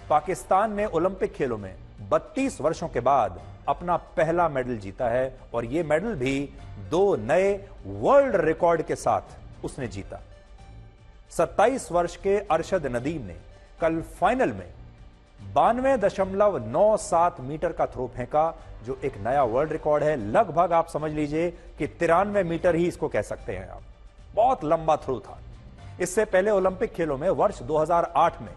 पाकिस्तान ने ओलंपिक खेलों में 32 वर्षों के बाद अपना पहला मेडल जीता है और यह मेडल भी 2 नए वर्ल्ड रिकॉर्ड के साथ उसने जीता। 27 वर्ष के अरशद नदीम ने कल फाइनल में 92.97 मीटर का थ्रो फेंका, जो एक नया वर्ल्ड रिकॉर्ड है। लगभग आप समझ लीजिए कि 93 मीटर ही इसको कह सकते हैं आप। बहुत लंबा थ्रो था। इससे पहले ओलंपिक खेलों में वर्ष 2008 में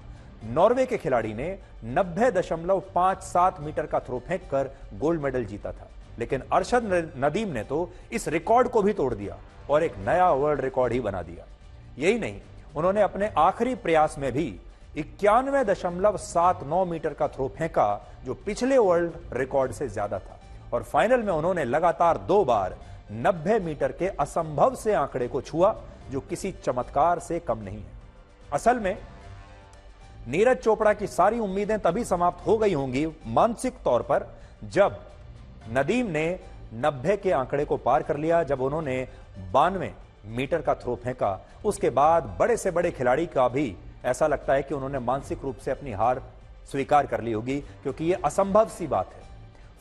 नॉर्वे के खिलाड़ी ने 90.57 मीटर का थ्रो फेंककर गोल्ड मेडल जीता था, लेकिन अरशद नदीम ने तो इस रिकॉर्ड को भी तोड़ दिया और एक नया वर्ल्ड रिकॉर्ड ही बना दिया। यही नहीं, उन्होंने अपने आखिरी प्रयास में भी 91.79 मीटर का थ्रो फेंका, जो पिछले वर्ल्ड रिकॉर्ड से ज्यादा था। और फाइनल में उन्होंने लगातार 2 बार 90 मीटर के असंभव से आंकड़े को छुआ, जो किसी चमत्कार से कम नहीं है। असल में नीरज चोपड़ा की सारी उम्मीदें तभी समाप्त हो गई होंगी मानसिक तौर पर, जब नदीम ने 90 के आंकड़े को पार कर लिया, जब उन्होंने 92 मीटर का थ्रो फेंका। उसके बाद बड़े से बड़े खिलाड़ी का भी ऐसा लगता है कि उन्होंने मानसिक रूप से अपनी हार स्वीकार कर ली होगी, क्योंकि यह असंभव सी बात है।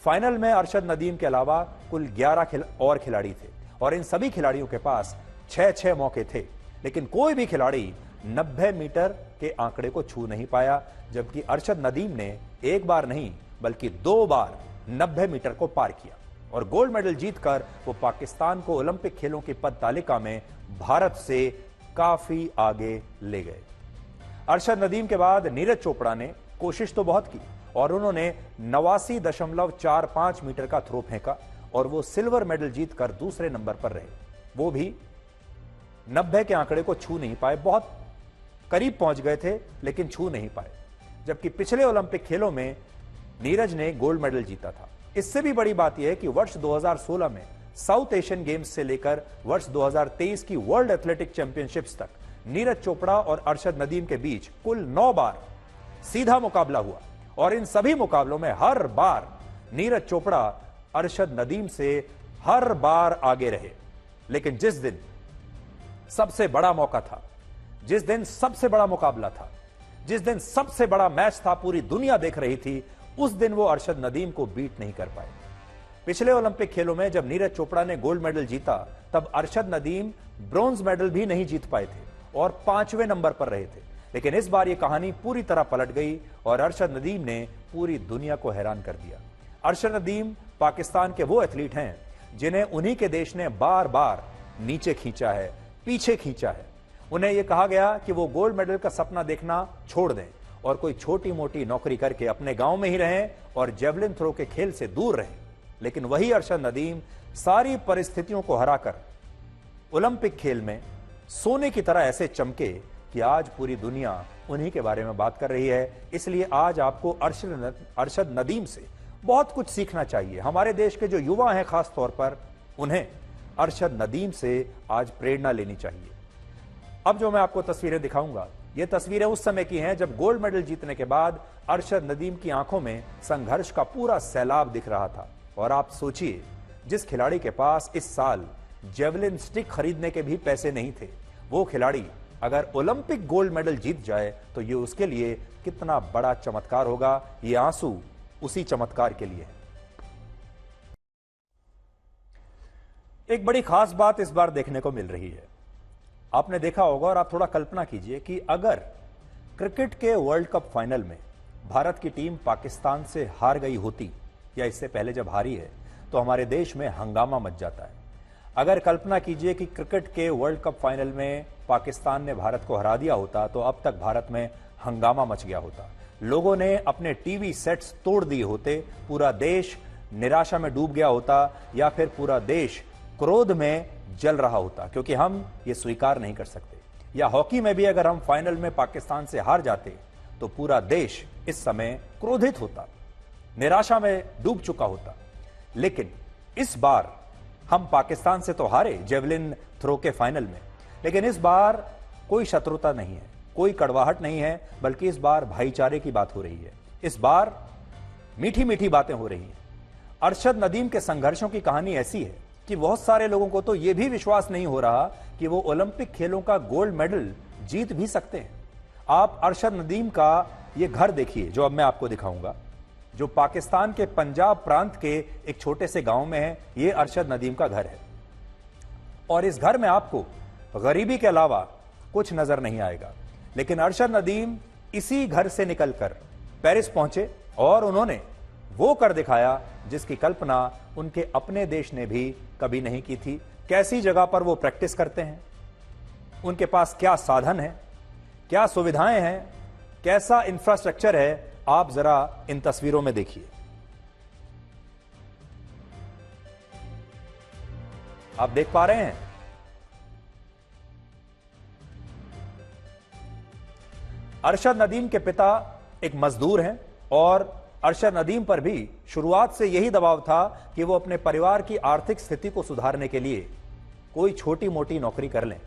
फाइनल में अरशद नदीम के अलावा कुल 11 और खिलाड़ी थे और इन सभी खिलाड़ियों के पास 6 मौके थे, लेकिन कोई भी खिलाड़ी 90 मीटर के आंकड़े को छू नहीं पाया, जबकि अरशद नदीम ने एक बार नहीं बल्कि 2 बार 90 मीटर को पार किया और गोल्ड मेडल जीतकर वो पाकिस्तान को ओलंपिक खेलों की पद तालिका में भारत से काफी आगे ले गए। अरशद नदीम के बाद नीरज चोपड़ा ने कोशिश तो बहुत की और उन्होंने 89.45 मीटर का थ्रो फेंका और वो सिल्वर मेडल जीतकर दूसरे नंबर पर रहे। वो भी 90 के आंकड़े को छू नहीं पाए, बहुत करीब पहुंच गए थे लेकिन छू नहीं पाए, जबकि पिछले ओलंपिक खेलों में नीरज ने गोल्ड मेडल जीता था। इससे भी बड़ी बात यह है कि वर्ष 2016 में साउथ एशियन गेम्स से लेकर वर्ष 2023 की वर्ल्ड एथलेटिक चैंपियनशिप्स तक नीरज चोपड़ा और अरशद नदीम के बीच कुल 9 बार सीधा मुकाबला हुआ और इन सभी मुकाबलों में हर बार नीरज चोपड़ा अरशद नदीम से हर बार आगे रहे। लेकिन जिस दिन सबसे बड़ा मौका था, जिस दिन सबसे बड़ा मुकाबला था, जिस दिन सबसे बड़ा मैच था, पूरी दुनिया देख रही थी, उस दिन वो अरशद नदीम को बीट नहीं कर पाए। पिछले ओलंपिक खेलों में जब नीरज चोपड़ा ने गोल्ड मेडल जीता, तब अरशद नदीम ब्रॉन्ज मेडल भी नहीं जीत पाए थे और 5वें नंबर पर रहे थे। लेकिन इस बार यह कहानी पूरी तरह पलट गई और अरशद नदीम ने पूरी दुनिया को हैरान कर दिया। अरशद नदीम पाकिस्तान के वो एथलीट हैं जिन्हें उन्हीं के देश ने बार बार नीचे खींचा है, पीछे खींचा है। उन्हें यह कहा गया कि वो गोल्ड मेडल का सपना देखना छोड़ दें और कोई छोटी मोटी नौकरी करके अपने गांव में ही रहें और जेवलिन थ्रो के खेल से दूर रहें। लेकिन वही अरशद नदीम सारी परिस्थितियों को हराकर ओलंपिक खेल में सोने की तरह ऐसे चमके कि आज पूरी दुनिया उन्हीं के बारे में बात कर रही है। इसलिए आज आपको अरशद नदीम से बहुत कुछ सीखना चाहिए। हमारे देश के जो युवा हैं खास तौर पर, उन्हें अरशद नदीम से आज प्रेरणा लेनी चाहिए। अब जो मैं आपको तस्वीरें दिखाऊंगा, ये तस्वीरें उस समय की हैं जब गोल्ड मेडल जीतने के बाद अरशद नदीम की आंखों में संघर्ष का पूरा सैलाब दिख रहा था। और आप सोचिए, जिस खिलाड़ी के पास इस साल जेवलिन स्टिक खरीदने के भी पैसे नहीं थे, वो खिलाड़ी अगर ओलंपिक गोल्ड मेडल जीत जाए तो ये उसके लिए कितना बड़ा चमत्कार होगा। ये आंसू उसी चमत्कार के लिए है। एक बड़ी खास बात इस बार देखने को मिल रही है। आपने देखा होगा और आप थोड़ा कल्पना कीजिए कि अगर क्रिकेट के वर्ल्ड कप फाइनल में भारत की टीम पाकिस्तान से हार गई होती या इससे पहले जब हारी है, तो हमारे देश में हंगामा मच जाता है। अगर कल्पना कीजिए कि क्रिकेट के वर्ल्ड कप फाइनल में पाकिस्तान ने भारत को हरा दिया होता, तो अब तक भारत में हंगामा मच गया होता। लोगों ने अपने टीवी सेट्स तोड़ दिए होते, पूरा देश निराशा में डूब गया होता या फिर पूरा देश क्रोध में जल रहा होता, क्योंकि हम ये स्वीकार नहीं कर सकते। या हॉकी में भी अगर हम फाइनल में पाकिस्तान से हार जाते तो पूरा देश इस समय क्रोधित होता। निराशा में डूब चुका होता। लेकिन इस बार हम पाकिस्तान से तो हारे जेवलिन थ्रो के फाइनल में, लेकिन इस बार कोई शत्रुता नहीं है, कोई कड़वाहट नहीं है, बल्कि इस बार भाईचारे की बात हो रही है। इस बार मीठी मीठी बातें हो रही हैं। अरशद नदीम के संघर्षों की कहानी ऐसी है कि बहुत सारे लोगों को तो यह भी विश्वास नहीं हो रहा कि वो ओलंपिक खेलों का गोल्ड मेडल जीत भी सकते हैं। आप अरशद नदीम का ये घर देखिए जो अब मैं आपको दिखाऊंगा, जो पाकिस्तान के पंजाब प्रांत के एक छोटे से गांव में है। ये अरशद नदीम का घर है और इस घर में आपको गरीबी के अलावा कुछ नजर नहीं आएगा। लेकिन अरशद नदीम इसी घर से निकलकर पेरिस पहुंचे और उन्होंने वो कर दिखाया जिसकी कल्पना उनके अपने देश ने भी कभी नहीं की थी। कैसी जगह पर वो प्रैक्टिस करते हैं, उनके पास क्या साधन है, क्या सुविधाएं हैं, कैसा इंफ्रास्ट्रक्चर है, आप जरा इन तस्वीरों में देखिए। आप देख पा रहे हैं अरशद नदीम के पिता एक मजदूर हैं और अरशद नदीम पर भी शुरुआत से यही दबाव था कि वो अपने परिवार की आर्थिक स्थिति को सुधारने के लिए कोई छोटी मोटी नौकरी कर लें।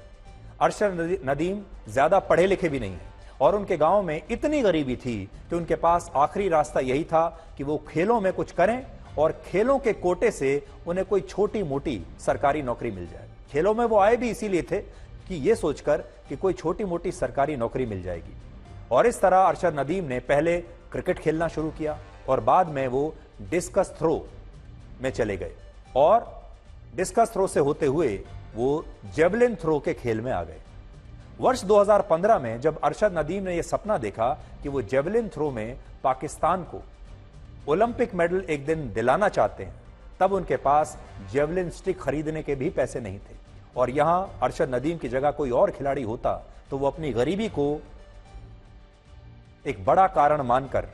अरशद नदीम ज्यादा पढ़े लिखे भी नहीं है और उनके गांव में इतनी गरीबी थी कि उनके पास आखिरी रास्ता यही था कि वो खेलों में कुछ करें और खेलों के कोटे से उन्हें कोई छोटी मोटी सरकारी नौकरी मिल जाए। खेलों में वो आए भी इसीलिए थे कि ये सोचकर कि कोई छोटी मोटी सरकारी नौकरी मिल जाएगी। और इस तरह अरशद नदीम ने पहले क्रिकेट खेलना शुरू किया और बाद में वो डिस्कस थ्रो में चले गए और डिस्कस थ्रो से होते हुए वो जेवलिन थ्रो के खेल में आ गए। वर्ष 2015 में जब अरशद नदीम ने यह सपना देखा कि वो जेवलिन थ्रो में पाकिस्तान को ओलंपिक मेडल एक दिन दिलाना चाहते हैं, तब उनके पास जेवलिन स्टिक खरीदने के भी पैसे नहीं थे। और यहां अरशद नदीम की जगह कोई और खिलाड़ी होता तो वो अपनी गरीबी को एक बड़ा कारण मानकर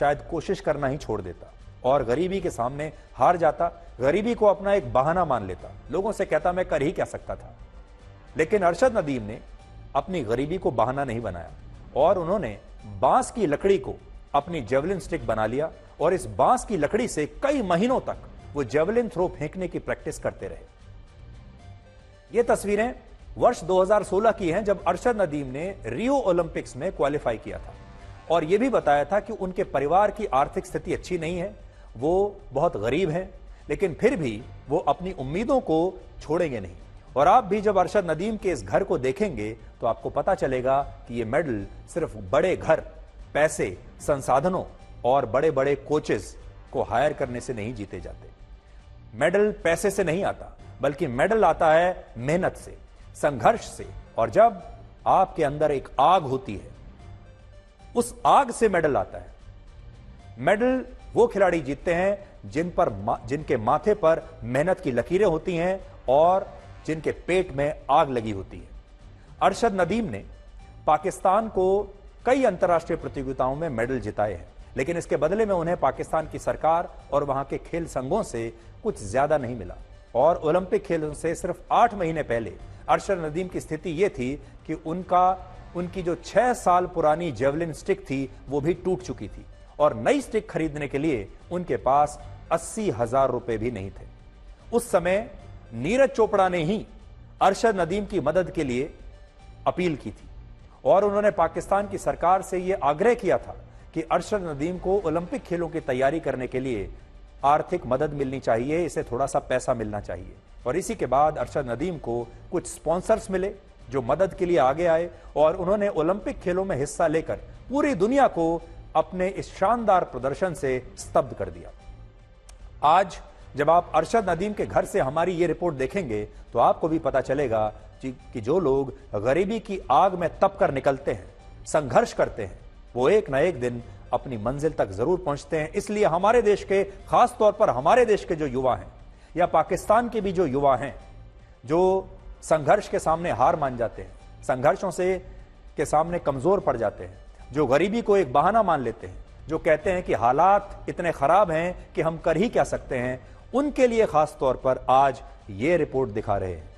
शायद कोशिश करना ही छोड़ देता और गरीबी के सामने हार जाता, गरीबी को अपना एक बहाना मान लेता, लोगों से कहता मैं कर ही क्या सकता था। लेकिन अरशद नदीम ने अपनी गरीबी को बहाना नहीं बनाया और उन्होंने बांस की लकड़ी को अपनी जेवलिन स्टिक बना लिया और इस बांस की लकड़ी से कई महीनों तक वो जेवलिन थ्रो फेंकने की प्रैक्टिस करते रहे। ये तस्वीरें वर्ष 2016 की हैं जब अरशद नदीम ने रियो ओलंपिक्स में क्वालिफाई किया था और यह भी बताया था कि उनके परिवार की आर्थिक स्थिति अच्छी नहीं है, वो बहुत गरीब हैं, लेकिन फिर भी वो अपनी उम्मीदों को छोड़ेंगे नहीं। और आप भी जब अरशद नदीम के इस घर को देखेंगे तो आपको पता चलेगा कि ये मेडल सिर्फ बड़े घर, पैसे, संसाधनों और बड़े बड़े कोचेस को हायर करने से नहीं जीते जाते। मेडल पैसे से नहीं आता, बल्कि मेडल आता है मेहनत से, संघर्ष से। और जब आपके अंदर एक आग होती है, उस आग से मेडल आता है। मेडल वो खिलाड़ी जीतते हैं जिनके माथे पर मेहनत की लकीरें होती हैं और जिनके पेट में आग लगी होती है। अरशद नदीम ने पाकिस्तान को कई अंतर्राष्ट्रीय प्रतियोगिताओं में मेडल जिताए हैं, लेकिन इसके बदले में उन्हें पाकिस्तान की सरकार और वहां के खेल संघों से कुछ ज्यादा नहीं मिला। और ओलंपिक खेलों से सिर्फ 8 महीने पहले अरशद नदीम की स्थिति यह थी कि उनकी जो 6 साल पुरानी जेवलिन स्टिक थी वो भी टूट चुकी थी और नई स्टिक खरीदने के लिए उनके पास 80,000 रुपए भी नहीं थे। उस समय नीरज चोपड़ा ने ही अरशद नदीम की मदद के लिए अपील की थी और उन्होंने पाकिस्तान की सरकार से यह आग्रह किया था कि अरशद नदीम को ओलंपिक खेलों की तैयारी करने के लिए आर्थिक मदद मिलनी चाहिए, इसे थोड़ा सा पैसा मिलना चाहिए। और इसी के बाद अरशद नदीम को कुछ स्पॉन्सर्स मिले जो मदद के लिए आगे आए और उन्होंने ओलंपिक खेलों में हिस्सा लेकर पूरी दुनिया को अपने इस शानदार प्रदर्शन से स्तब्ध कर दिया। आज जब आप अरशद नदीम के घर से हमारी ये रिपोर्ट देखेंगे तो आपको भी पता चलेगा कि जो लोग गरीबी की आग में तप कर निकलते हैं, संघर्ष करते हैं, वो एक ना एक दिन अपनी मंजिल तक जरूर पहुंचते हैं। इसलिए हमारे देश के, खास तौर पर हमारे देश के जो युवा हैं या पाकिस्तान के भी जो युवा हैं जो संघर्ष के सामने हार मान जाते हैं, संघर्षों से के सामने कमजोर पड़ जाते हैं, जो गरीबी को एक बहाना मान लेते हैं, जो कहते हैं कि हालात इतने खराब हैं कि हम कर ही क्या सकते हैं, उनके लिए खास तौर पर आज ये रिपोर्ट दिखा रहे हैं।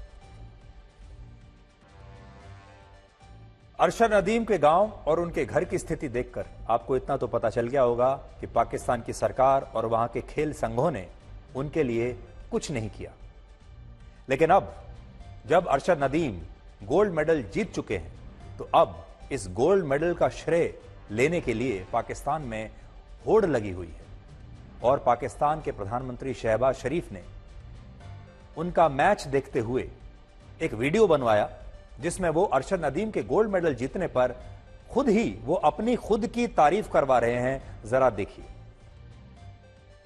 अरशद नदीम के गांव और उनके घर की स्थिति देखकर आपको इतना तो पता चल गया होगा कि पाकिस्तान की सरकार और वहां के खेल संघों ने उनके लिए कुछ नहीं किया। लेकिन अब जब अरशद नदीम गोल्ड मेडल जीत चुके हैं तो अब इस गोल्ड मेडल का श्रेय लेने के लिए पाकिस्तान में होड़ लगी हुई है और पाकिस्तान के प्रधानमंत्री शहबाज शरीफ ने उनका मैच देखते हुए एक वीडियो बनवाया जिसमें वो अरशद नदीम के गोल्ड मेडल जीतने पर खुद ही वो अपनी खुद की तारीफ करवा रहे हैं। जरा देखिए।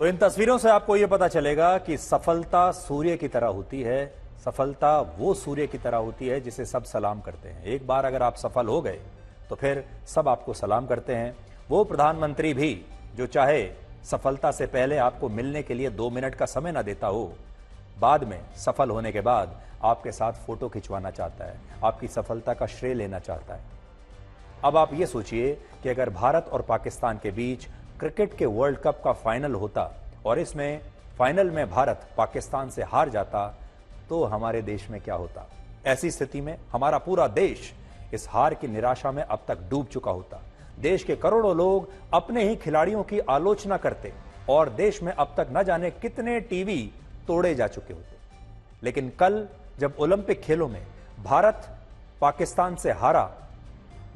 तो इन तस्वीरों से आपको यह पता चलेगा कि सफलता सूर्य की तरह होती है। सफलता वो सूर्य की तरह होती है जिसे सब सलाम करते हैं। एक बार अगर आप सफल हो गए तो फिर सब आपको सलाम करते हैं। वो प्रधानमंत्री भी जो चाहे सफलता से पहले आपको मिलने के लिए 2 मिनट का समय ना देता हो, बाद में सफल होने के बाद आपके साथ फोटो खिंचवाना चाहता है, आपकी सफलता का श्रेय लेना चाहता है। अब आप ये सोचिए कि अगर भारत और पाकिस्तान के बीच क्रिकेट के वर्ल्ड कप का फाइनल होता और इसमें फाइनल में भारत पाकिस्तान से हार जाता तो हमारे देश में क्या होता। ऐसी स्थिति में हमारा पूरा देश इस हार की निराशा में अब तक डूब चुका होता। देश के करोड़ों लोग अपने ही खिलाड़ियों की आलोचना करते और देश में अब तक न जाने कितने टीवी तोड़े जा चुके होते। लेकिन कल जब ओलंपिक खेलों में भारत पाकिस्तान से हारा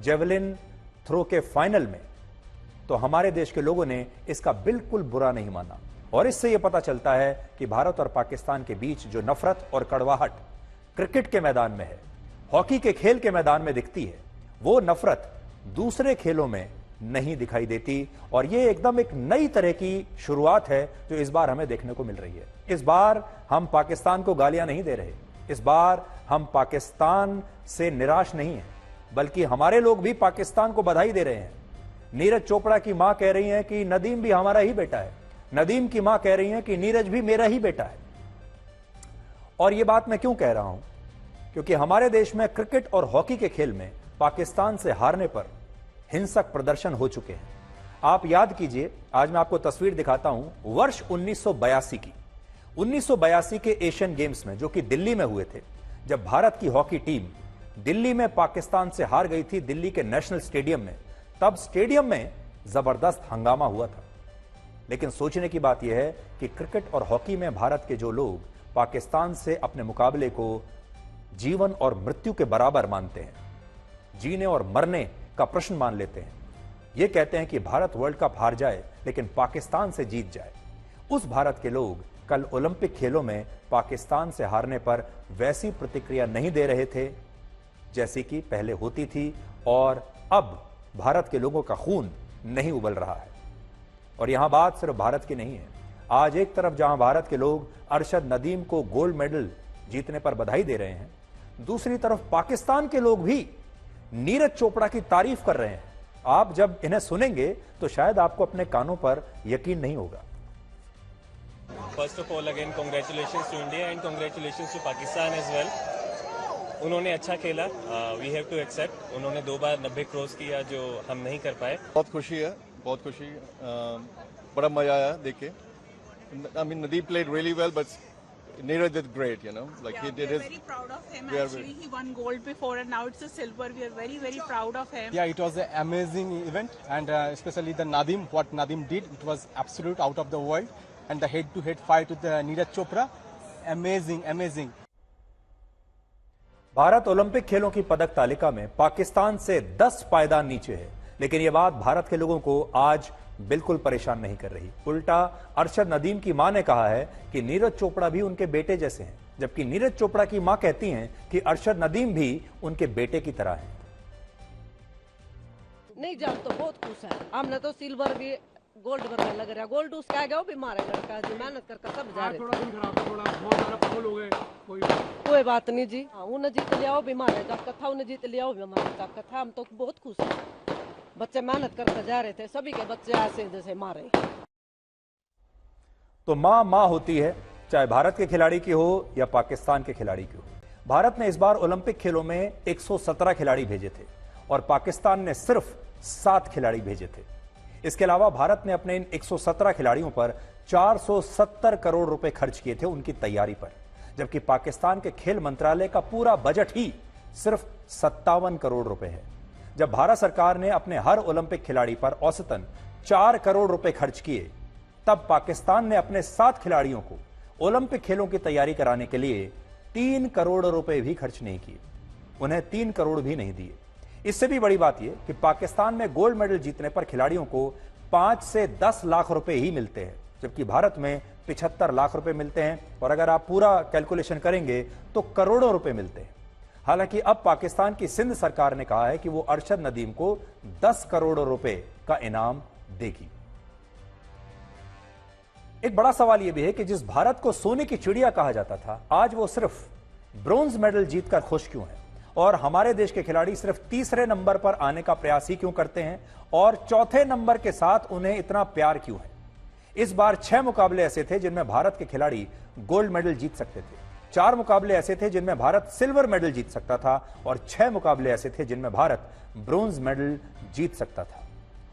जेवलिन थ्रो के फाइनल में, तो हमारे देश के लोगों ने इसका बिल्कुल बुरा नहीं माना। और इससे यह पता चलता है कि भारत और पाकिस्तान के बीच जो नफरत और कड़वाहट क्रिकेट के मैदान में है, हॉकी के खेल के मैदान में दिखती है, वो नफरत दूसरे खेलों में नहीं दिखाई देती। और ये एकदम एक नई तरह की शुरुआत है जो इस बार हमें देखने को मिल रही है। इस बार हम पाकिस्तान को गालियां नहीं दे रहे, इस बार हम पाकिस्तान से निराश नहीं हैं, बल्कि हमारे लोग भी पाकिस्तान को बधाई दे रहे हैं। नीरज चोपड़ा की मां कह रही है कि नदीम भी हमारा ही बेटा है, नदीम की मां कह रही है कि नीरज भी मेरा ही बेटा है। और यह बात मैं क्यों कह रहा हूं, क्योंकि हमारे देश में क्रिकेट और हॉकी के खेल में पाकिस्तान से हारने पर हिंसक प्रदर्शन हो चुके हैं। आप याद कीजिए, आज मैं आपको तस्वीर दिखाता हूं वर्ष 1982 की। 1982 के एशियन गेम्स में जो कि दिल्ली में हुए थे, जब भारत की हॉकी टीम दिल्ली में पाकिस्तान से हार गई थी, दिल्ली के नेशनल स्टेडियम में, तब स्टेडियम में जबरदस्त हंगामा हुआ था। लेकिन सोचने की बात यह है कि क्रिकेट और हॉकी में भारत के जो लोग पाकिस्तान से अपने मुकाबले को जीवन और मृत्यु के बराबर मानते हैं, जीने और मरने का प्रश्न मान लेते हैं, ये कहते हैं कि भारत वर्ल्ड कप हार जाए लेकिन पाकिस्तान से जीत जाए, उस भारत के लोग कल ओलंपिक खेलों में पाकिस्तान से हारने पर वैसी प्रतिक्रिया नहीं दे रहे थे जैसी कि पहले होती थी। और अब भारत के लोगों का खून नहीं उबल रहा है। और यहां बात सिर्फ भारत की नहीं है। आज एक तरफ जहां भारत के लोग अरशद नदीम को गोल्ड मेडल जीतने पर बधाई दे रहे हैं, दूसरी तरफ पाकिस्तान के लोग भी नीरज चोपड़ा की तारीफ कर रहे हैं। आप जब इन्हें सुनेंगे तो शायद आपको अपने कानों पर यकीन नहीं होगा। First of all again congratulations to India and congratulations to Pakistan as well. उन्होंने अच्छा खेला, वी हैव टू एक्सेप्ट। उन्होंने 2 बार 90 क्रॉस किया जो हम नहीं कर पाए। बहुत खुशी है, बहुत खुशी। बड़ा मजा आया देख के। I mean, Nadeem played really well, but Neeraj did great, you know. Like yeah, he did we are his. very proud of him. Actually, he won gold before, and now it's a silver. We are very, very proud of him. Yeah, it was an amazing event, and especially the Nadeem, what Nadeem did, it was absolute out of the world. And the head-to-head fight with the Neeraj Chopra, amazing, amazing. Bharat Olympic खेलों की पदक तालिका में पाकिस्तान से 10 पायदान नीचे है, लेकिन यह बात भारत के लोगों को आज बिल्कुल परेशान नहीं कर रही। उल्टा अरशद नदीम की मां ने कहा है कि नीरज चोपड़ा भी उनके बेटे जैसे हैं, जबकि नीरज चोपड़ा की मां कहती हैं कि अरशद नदीम भी उनके बेटे की तरह है। नहीं जान तो बहुत खुश है। हमने तो सिल्वर भी गोल्ड बनने लग रहा। गोल्ड उसका आ गया, वो बीमार है लड़का जी, मेहनत करके सब जा रहे। थोड़ा दिन खराब है, थोड़ा बहुत ज्यादा पागल हो गए। कोई बात नहीं जी, उन्हें जीत लिया, वो बीमार है ताकत था, उन्हें जीत लिया, वो बीमार है ताकत था। हम तो बहुत खुश हैं। बच्चे मेहनत करके जा रहे थे, सभी के बच्चे ऐसे जैसे मारे। तो मां होती है, चाहे भारत के खिलाड़ी की हो या पाकिस्तान के खिलाड़ी की हो। भारत ने इस बार ओलंपिक खेलों में 117 खिलाड़ी भेजे थे और पाकिस्तान ने सिर्फ 7 खिलाड़ी भेजे थे। इसके अलावा भारत ने अपने इन 117 खिलाड़ियों पर 470 करोड़ रुपए खर्च किए थे उनकी तैयारी पर, जबकि पाकिस्तान के खेल मंत्रालय का पूरा बजट ही सिर्फ 57 करोड़ रुपए है। जब भारत सरकार ने अपने हर ओलंपिक खिलाड़ी पर औसतन 4 करोड़ रुपए खर्च किए, तब पाकिस्तान ने अपने 7 खिलाड़ियों को ओलंपिक खेलों की तैयारी कराने के लिए 3 करोड़ रुपए भी खर्च नहीं किए, उन्हें 3 करोड़ भी नहीं दिए। इससे भी बड़ी बात यह कि पाकिस्तान में गोल्ड मेडल जीतने पर खिलाड़ियों को 5 से 10 लाख रुपए ही मिलते हैं, जबकि भारत में 75 लाख रुपए मिलते हैं, और अगर आप पूरा कैलकुलेशन करेंगे तो करोड़ों रुपए मिलते हैं। हालांकि अब पाकिस्तान की सिंध सरकार ने कहा है कि वो अरशद नदीम को 10 करोड़ रुपए का इनाम देगी। एक बड़ा सवाल यह भी है कि जिस भारत को सोने की चिड़िया कहा जाता था, आज वो सिर्फ ब्रॉन्ज मेडल जीतकर खुश क्यों है, और हमारे देश के खिलाड़ी सिर्फ तीसरे नंबर पर आने का प्रयास ही क्यों करते हैं, और चौथे नंबर के साथ उन्हें इतना प्यार क्यों है। इस बार 6 मुकाबले ऐसे थे जिनमें भारत के खिलाड़ी गोल्ड मेडल जीत सकते थे, 4 मुकाबले ऐसे थे जिनमें भारत सिल्वर मेडल जीत सकता था, और 6 मुकाबले ऐसे थे जिनमें भारत ब्रॉन्ज मेडल जीत सकता था।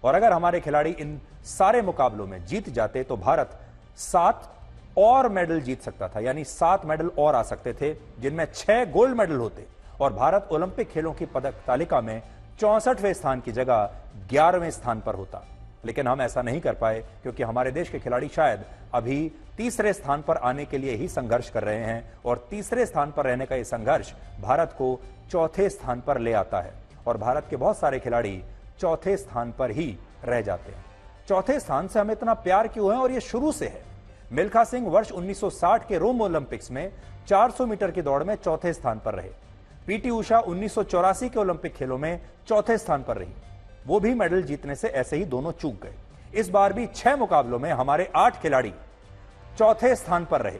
और अगर हमारे खिलाड़ी इन सारे मुकाबलों में जीत जाते तो भारत 7 और मेडल जीत सकता था, यानी 7 मेडल और आ सकते थे, जिनमें 6 गोल्ड मेडल होते, और भारत ओलंपिक खेलों की पदक तालिका में 64वें स्थान की जगह 11वें स्थान पर होता। लेकिन हम ऐसा नहीं कर पाए, क्योंकि हमारे देश के खिलाड़ी शायद अभी तीसरे स्थान पर आने के लिए ही संघर्ष कर रहे हैं, और तीसरे स्थान पर रहने का यह संघर्ष भारत को चौथे स्थान पर ले आता है, और भारत के बहुत सारे खिलाड़ी चौथे स्थान पर ही रह जाते हैं। चौथे स्थान से हमें इतना प्यार क्यों है, और यह शुरू से है। मिल्खा सिंह वर्ष 1960 के रोम ओलंपिक्स में 400 मीटर की दौड़ में चौथे स्थान पर रहे। पीटी उषा 1984 के ओलंपिक खेलों में चौथे स्थान पर रही, वो भी मेडल जीतने से ऐसे ही दोनों चूक गए। इस बार भी 6 मुकाबलों में हमारे 8 खिलाड़ी चौथे स्थान पर रहे।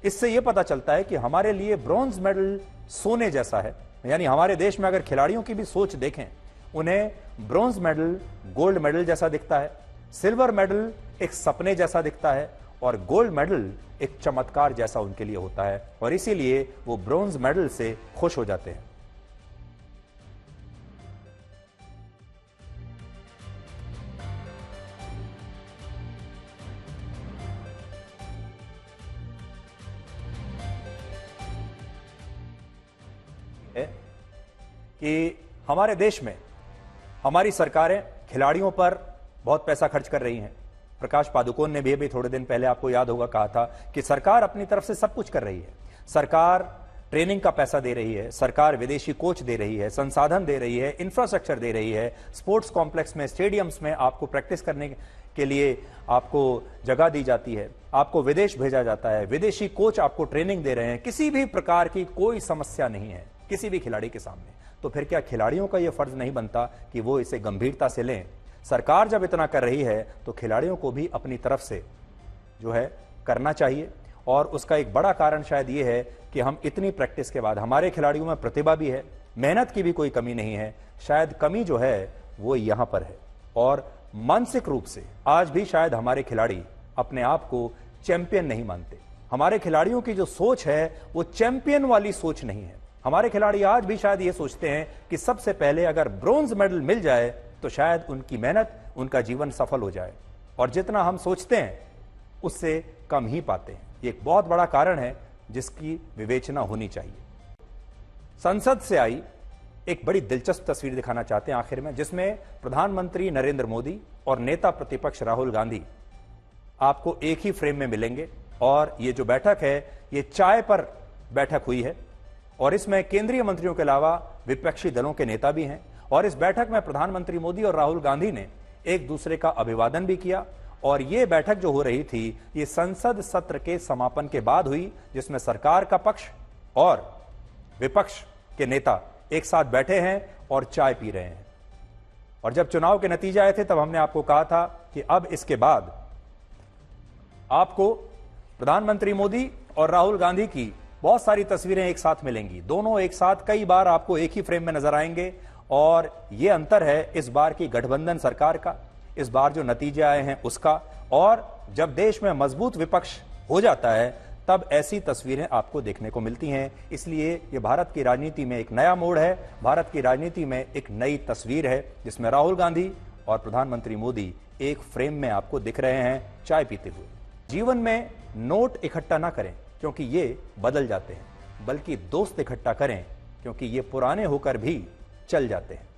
इससे यह पता चलता है कि हमारे लिए ब्रॉन्ज मेडल सोने जैसा है, यानी हमारे देश में अगर खिलाड़ियों की भी सोच देखें, उन्हें ब्रॉन्ज मेडल गोल्ड मेडल जैसा दिखता है, सिल्वर मेडल एक सपने जैसा दिखता है, और गोल्ड मेडल एक चमत्कार जैसा उनके लिए होता है, और इसीलिए वो ब्रॉन्ज मेडल से खुश हो जाते हैं। कि हमारे देश में हमारी सरकारें खिलाड़ियों पर बहुत पैसा खर्च कर रही हैं। प्रकाश पादुकोण ने भी थोड़े दिन पहले, आपको याद होगा, कहा था कि सरकार अपनी तरफ से सब कुछ कर रही है। सरकार ट्रेनिंग का पैसा दे रही है, सरकार विदेशी कोच दे रही है, संसाधन दे रही है, इंफ्रास्ट्रक्चर दे रही है, स्पोर्ट्स कॉम्प्लेक्स में, स्टेडियम्स में आपको प्रैक्टिस करने के लिए आपको जगह दी जाती है, आपको विदेश भेजा जाता है, विदेशी कोच आपको ट्रेनिंग दे रहे हैं। किसी भी प्रकार की कोई समस्या नहीं है किसी भी खिलाड़ी के सामने। तो फिर क्या खिलाड़ियों का यह फर्ज नहीं बनता कि वो इसे गंभीरता से लें? सरकार जब इतना कर रही है तो खिलाड़ियों को भी अपनी तरफ से जो है करना चाहिए। और उसका एक बड़ा कारण शायद ये है कि हम इतनी प्रैक्टिस के बाद, हमारे खिलाड़ियों में प्रतिभा भी है, मेहनत की भी कोई कमी नहीं है, शायद कमी जो है वो यहां पर है। और मानसिक रूप से आज भी शायद हमारे खिलाड़ी अपने आप को चैंपियन नहीं मानते। हमारे खिलाड़ियों की जो सोच है वो चैंपियन वाली सोच नहीं है। हमारे खिलाड़ी आज भी शायद ये सोचते हैं कि सबसे पहले अगर ब्रॉन्ज मेडल मिल जाए तो शायद उनकी मेहनत, उनका जीवन सफल हो जाए, और जितना हम सोचते हैं उससे कम ही पाते हैं। ये एक बहुत बड़ा कारण है जिसकी विवेचना होनी चाहिए। संसद से आई एक बड़ी दिलचस्प तस्वीर दिखाना चाहते हैं आखिर में, जिसमें प्रधानमंत्री नरेंद्र मोदी और नेता प्रतिपक्ष राहुल गांधी आपको एक ही फ्रेम में मिलेंगे। और ये जो बैठक है ये चाय पर बैठक हुई है, और इसमें केंद्रीय मंत्रियों के अलावा विपक्षी दलों के नेता भी हैं। और इस बैठक में प्रधानमंत्री मोदी और राहुल गांधी ने एक दूसरे का अभिवादन भी किया। और यह बैठक जो हो रही थी ये संसद सत्र के समापन के बाद हुई, जिसमें सरकार का पक्ष और विपक्ष के नेता एक साथ बैठे हैं और चाय पी रहे हैं। और जब चुनाव के नतीजे आए थे तब हमने आपको कहा था कि अब इसके बाद आपको प्रधानमंत्री मोदी और राहुल गांधी की बहुत सारी तस्वीरें एक साथ मिलेंगी। दोनों एक साथ कई बार आपको एक ही फ्रेम में नजर आएंगे। और यह अंतर है इस बार की गठबंधन सरकार का, इस बार जो नतीजे आए हैं उसका। और जब देश में मजबूत विपक्ष हो जाता है तब ऐसी तस्वीरें आपको देखने को मिलती हैं। इसलिए यह भारत की राजनीति में एक नया मोड़ है, भारत की राजनीति में एक नई तस्वीर है, जिसमें राहुल गांधी और प्रधानमंत्री मोदी एक फ्रेम में आपको दिख रहे हैं चाय पीते हुए। जीवन में नोट इकट्ठा ना करें क्योंकि ये बदल जाते हैं, बल्कि दोस्त इकट्ठा करें क्योंकि ये पुराने होकर भी चल जाते हैं।